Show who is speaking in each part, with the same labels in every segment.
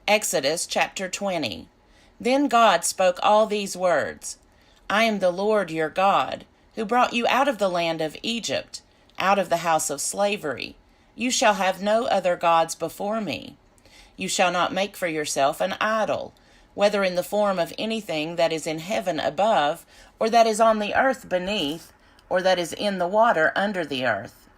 Speaker 1: Exodus chapter 20. Then God spoke all these words: I am the Lord your God, who brought you out of the land of Egypt, out of the house of slavery. You shall have no other gods before me. You shall not make for yourself an idol, whether in the form of anything that is in heaven above, or that is on the earth beneath, or that is in the water under the earth.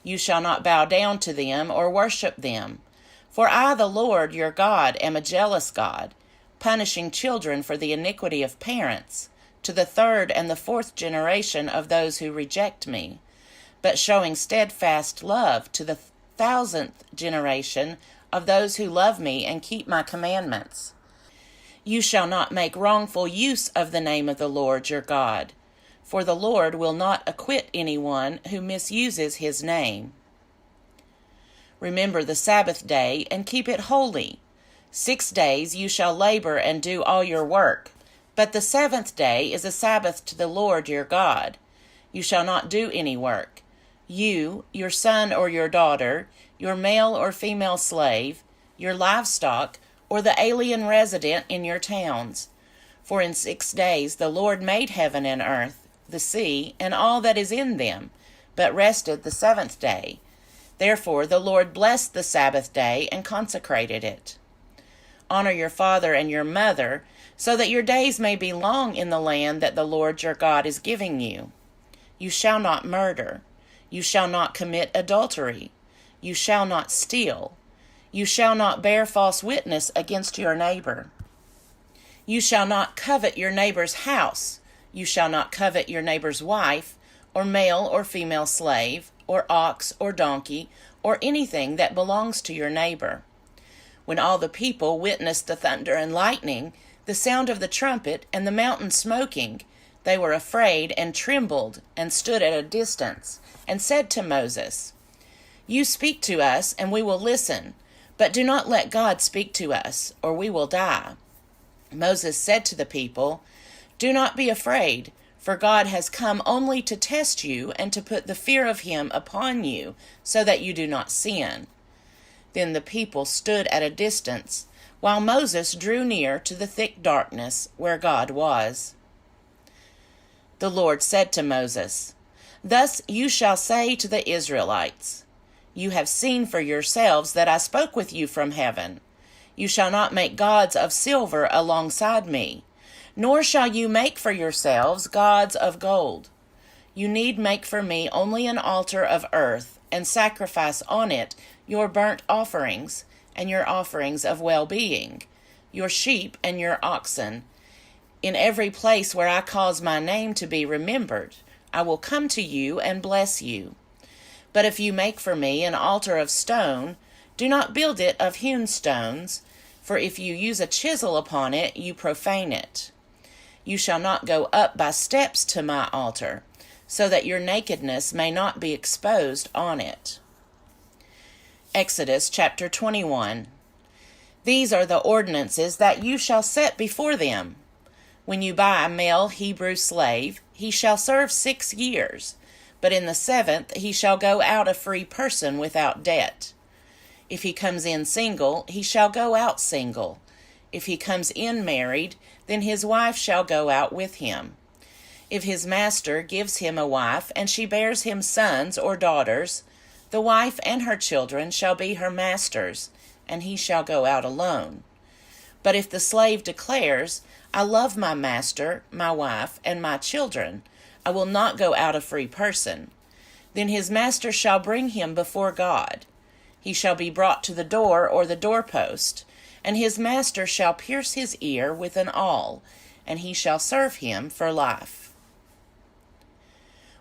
Speaker 1: You shall not bow down to them or worship them. For I, the Lord your God, am a jealous God, punishing children for the iniquity of parents, to the third and the fourth generation of those who reject me, but showing steadfast love to the 1,000th generation of those who love me and keep my commandments. You shall not make wrongful use of the name of the Lord your God, for the Lord will not acquit anyone who misuses his name. Remember the Sabbath day and keep it holy. 6 days you shall labor and do all your work, but the seventh day is a Sabbath to the Lord your God. You shall not do any work. You, your son or your daughter, your male or female slave, your livestock, or the alien resident in your towns. For in 6 days the Lord made heaven and earth, the sea, and all that is in them, but rested the seventh day. Therefore the Lord blessed the Sabbath day and consecrated it. Honor your father and your mother, so that your days may be long in the land that the Lord your God is giving you. You shall not murder. You shall not commit adultery. You shall not steal. You shall not bear false witness against your neighbor. You shall not covet your neighbor's house. You shall not covet your neighbor's wife, or male or female slave, or ox or donkey, or anything that belongs to your neighbor. When all the people witnessed the thunder and lightning, the sound of the trumpet, and the mountain smoking, they were afraid and trembled and stood at a distance, and said to Moses, You speak to us, and we will listen, but do not let God speak to us, or we will die. Moses said to the people, Do not be afraid, for God has come only to test you and to put the fear of him upon you, so that you do not sin. Then the people stood at a distance, while Moses drew near to the thick darkness where God was. The Lord said to Moses, Thus you shall say to the Israelites, You have seen for yourselves that I spoke with you from heaven. You shall not make gods of silver alongside me, nor shall you make for yourselves gods of gold. You need make for me only an altar of earth, and sacrifice on it your burnt offerings, and your offerings of well-being, your sheep and your oxen. In every place where I cause my name to be remembered, I will come to you and bless you. But if you make for me an altar of stone, do not build it of hewn stones, for if you use a chisel upon it, you profane it. You shall not go up by steps to my altar, so that your nakedness may not be exposed on it. Exodus chapter 21. These are the ordinances that you shall set before them. When you buy a male Hebrew slave, he shall serve 6 years, but in the 7th he shall go out a free person without debt. If he comes in single, he shall go out single. If he comes in married, then his wife shall go out with him. If his master gives him a wife, and she bears him sons or daughters, the wife and her children shall be her master's, and he shall go out alone. But if the slave declares, I love my master, my wife, and my children, I will not go out a free person, then his master shall bring him before God. He shall be brought to the door or the doorpost, and his master shall pierce his ear with an awl, and he shall serve him for life.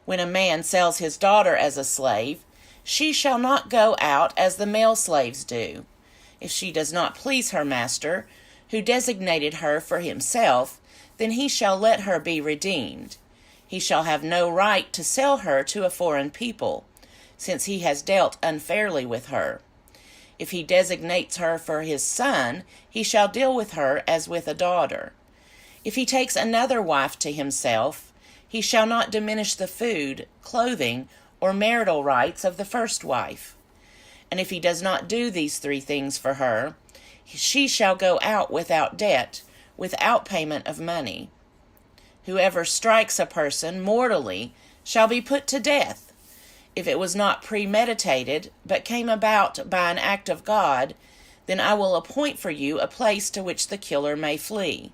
Speaker 1: When a man sells his daughter as a slave, she shall not go out as the male slaves do. If she does not please her master, who designated her for himself, then he shall let her be redeemed. He shall have no right to sell her to a foreign people, since he has dealt unfairly with her. If he designates her for his son, he shall deal with her as with a daughter. If he takes another wife to himself, he shall not diminish the food, clothing, or marital rights of the first wife. And if he does not do these 3 things for her, she shall go out without debt, without payment of money. Whoever strikes a person mortally shall be put to death. If it was not premeditated, but came about by an act of God, then I will appoint for you a place to which the killer may flee.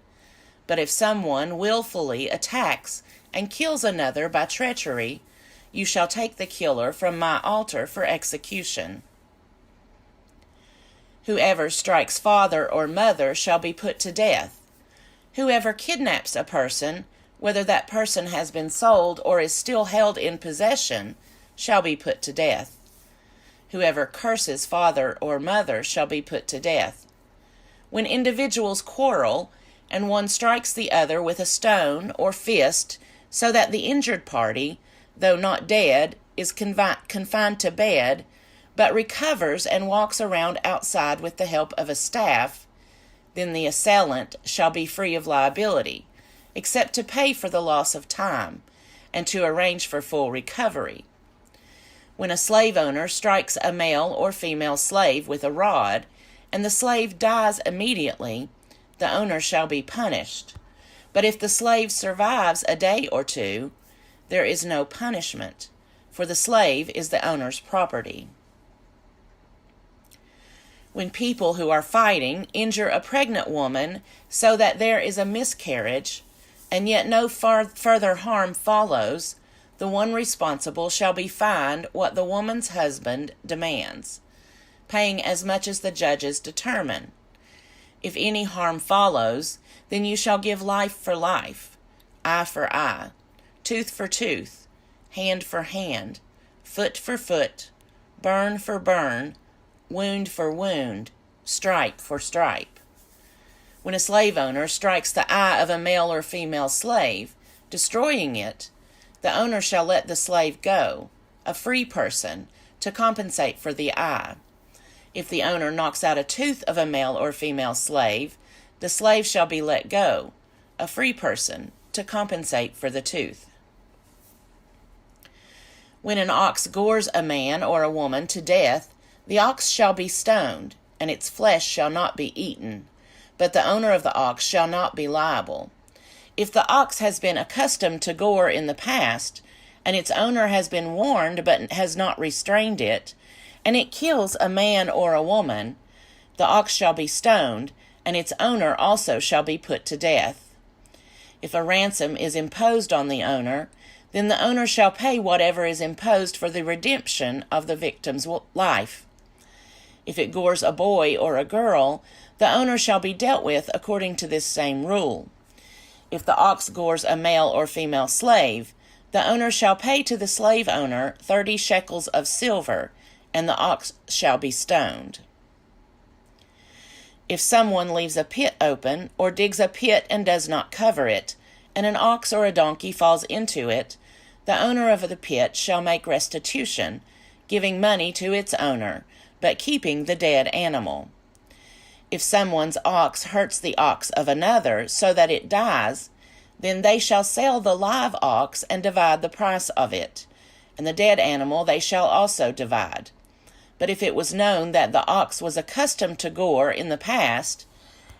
Speaker 1: But if someone willfully attacks and kills another by treachery, you shall take the killer from my altar for execution. Whoever strikes father or mother shall be put to death. Whoever kidnaps a person, whether that person has been sold or is still held in possession, shall be put to death. Whoever curses father or mother shall be put to death. When individuals quarrel, and one strikes the other with a stone or fist, so that the injured party, though not dead, is confined to bed, but recovers and walks around outside with the help of a staff, then the assailant shall be free of liability, except to pay for the loss of time, and to arrange for full recovery. When a slave owner strikes a male or female slave with a rod, and the slave dies immediately, the owner shall be punished. But if the slave survives a day or two, there is no punishment, for the slave is the owner's property. When people who are fighting injure a pregnant woman so that there is a miscarriage, and yet no further harm follows, the one responsible shall be fined what the woman's husband demands, paying as much as the judges determine. If any harm follows, then you shall give life for life, eye for eye, tooth for tooth, hand for hand, foot for foot, burn for burn, wound for wound, stripe for stripe. When a slave owner strikes the eye of a male or female slave, destroying it, the owner shall let the slave go, a free person, to compensate for the eye. If the owner knocks out a tooth of a male or female slave, the slave shall be let go, a free person, to compensate for the tooth. When an ox gores a man or a woman to death, the ox shall be stoned, and its flesh shall not be eaten, but the owner of the ox shall not be liable. If the ox has been accustomed to gore in the past, and its owner has been warned but has not restrained it, and it kills a man or a woman, the ox shall be stoned, and its owner also shall be put to death. If a ransom is imposed on the owner, then the owner shall pay whatever is imposed for the redemption of the victim's life. If it gores a boy or a girl, the owner shall be dealt with according to this same rule. If the ox gores a male or female slave, the owner shall pay to the slave owner 30 shekels of silver, and the ox shall be stoned. If someone leaves a pit open, or digs a pit and does not cover it, and an ox or a donkey falls into it, the owner of the pit shall make restitution, giving money to its owner, but keeping the dead animal. If someone's ox hurts the ox of another so that it dies, then they shall sell the live ox and divide the price of it, and the dead animal they shall also divide. But if it was known that the ox was accustomed to gore in the past,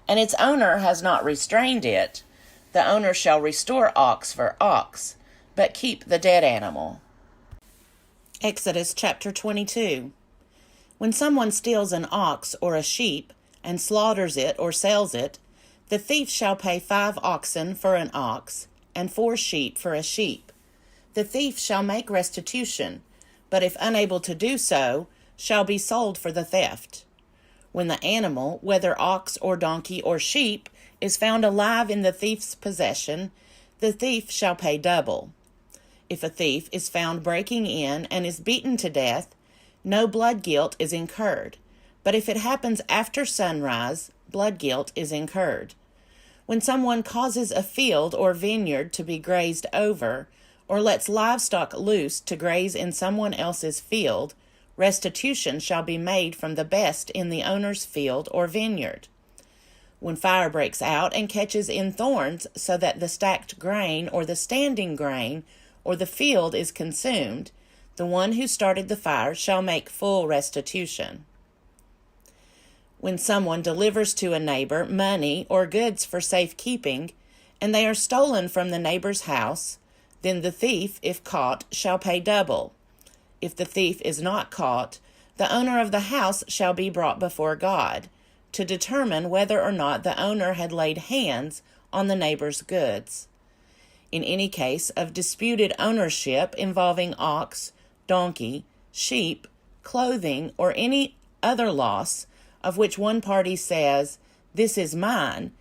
Speaker 1: and its owner has not restrained it, the owner shall restore ox for ox, but keep the dead animal. Exodus chapter 22. When someone steals an ox or a sheep, and slaughters it or sells it, the thief shall pay 5 oxen for an ox, and 4 sheep for a sheep. The thief shall make restitution, but if unable to do so, shall be sold for the theft. When the animal, whether ox or donkey or sheep, is found alive in the thief's possession, the thief shall pay double. If a thief is found breaking in and is beaten to death, no blood guilt is incurred. But if it happens after sunrise, blood guilt is incurred. When someone causes a field or vineyard to be grazed over, or lets livestock loose to graze in someone else's field, restitution shall be made from the best in the owner's field or vineyard. When fire breaks out and catches in thorns so that the stacked grain or the standing grain or the field is consumed, the one who started the fire shall make full restitution. When someone delivers to a neighbor money or goods for safekeeping, and they are stolen from the neighbor's house, then the thief, if caught, shall pay double. If the thief is not caught, the owner of the house shall be brought before God, to determine whether or not the owner had laid hands on the neighbor's goods. In any case of disputed ownership involving ox, donkey, sheep, clothing, or any other loss of which one party says, "This is mine,"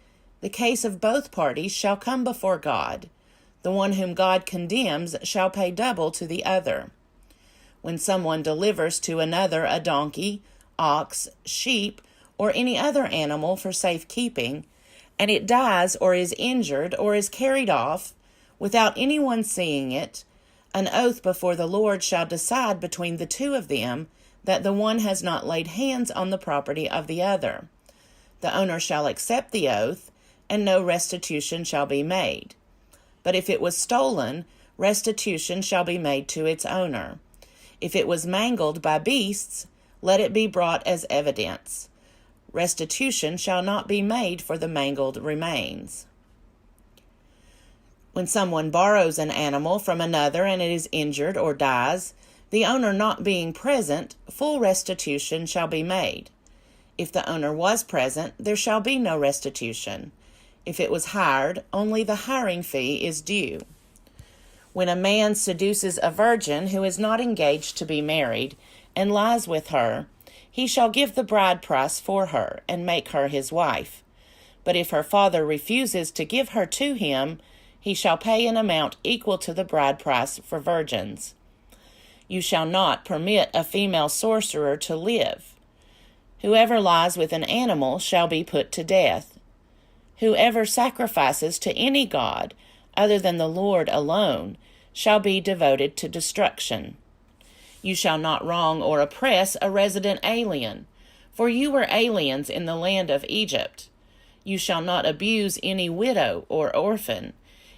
Speaker 1: the case of both parties shall come before God. The one whom God condemns shall pay double to the other. When someone delivers to another a donkey, ox, sheep, or any other animal for safekeeping, and it dies or is injured or is carried off without anyone seeing it, an oath before the Lord shall decide between the two of them that the one has not laid hands on the property of the other. The owner shall accept the oath, and no restitution shall be made. But if it was stolen, restitution shall be made to its owner. If it was mangled by beasts, let it be brought as evidence. Restitution shall not be made for the mangled remains. When someone borrows an animal from another and it is injured or dies, the owner not being present, full restitution shall be made. If the owner was present, there shall be no restitution. If it was hired, only the hiring fee is due. When a man seduces a virgin who is not engaged to be married, and lies with her, he shall give the bride price for her, and make her his wife. But if her father refuses to give her to him, he shall pay an amount equal to the bride price for virgins. You shall not permit a female sorcerer to live. Whoever lies with an animal shall be put to death. Whoever sacrifices to any god other than the Lord alone shall be devoted to destruction. You shall not wrong or oppress a resident alien, for you were aliens in the land of Egypt. You shall not abuse any widow or orphan.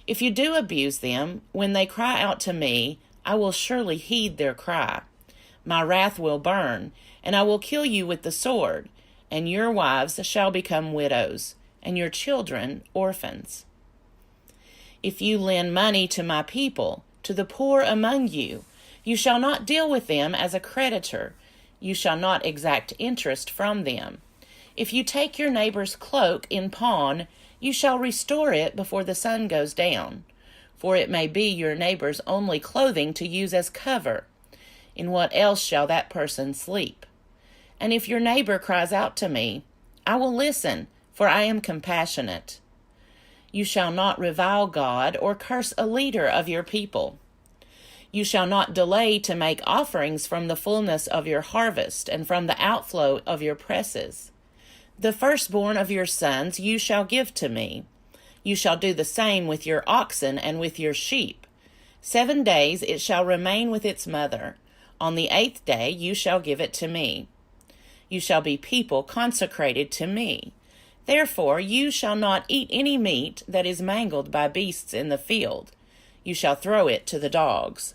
Speaker 1: If you do abuse them, when they cry out to me, I will surely heed their cry. My wrath will burn, and I will kill you with the sword, and your wives shall become widows, and your children orphans. If you lend money to my people, to the poor among you, you shall not deal with them as a creditor. You shall not exact interest from them. If you take your neighbor's cloak in pawn, you shall restore it before the sun goes down, for it may be your neighbor's only clothing to use as cover. In what else shall that person sleep? And if your neighbor cries out to me, I will listen, for I am compassionate. You shall not revile God or curse a leader of your people. You shall not delay to make offerings from the fullness of your harvest and from the outflow of your presses. The firstborn of your sons you shall give to me. You shall do the same with your oxen and with your sheep. 7 days it shall remain with its mother. On the 8th day you shall give it to me. You shall be people consecrated to me. Therefore you shall not eat any meat that is mangled by beasts in the field. You shall throw it to the dogs.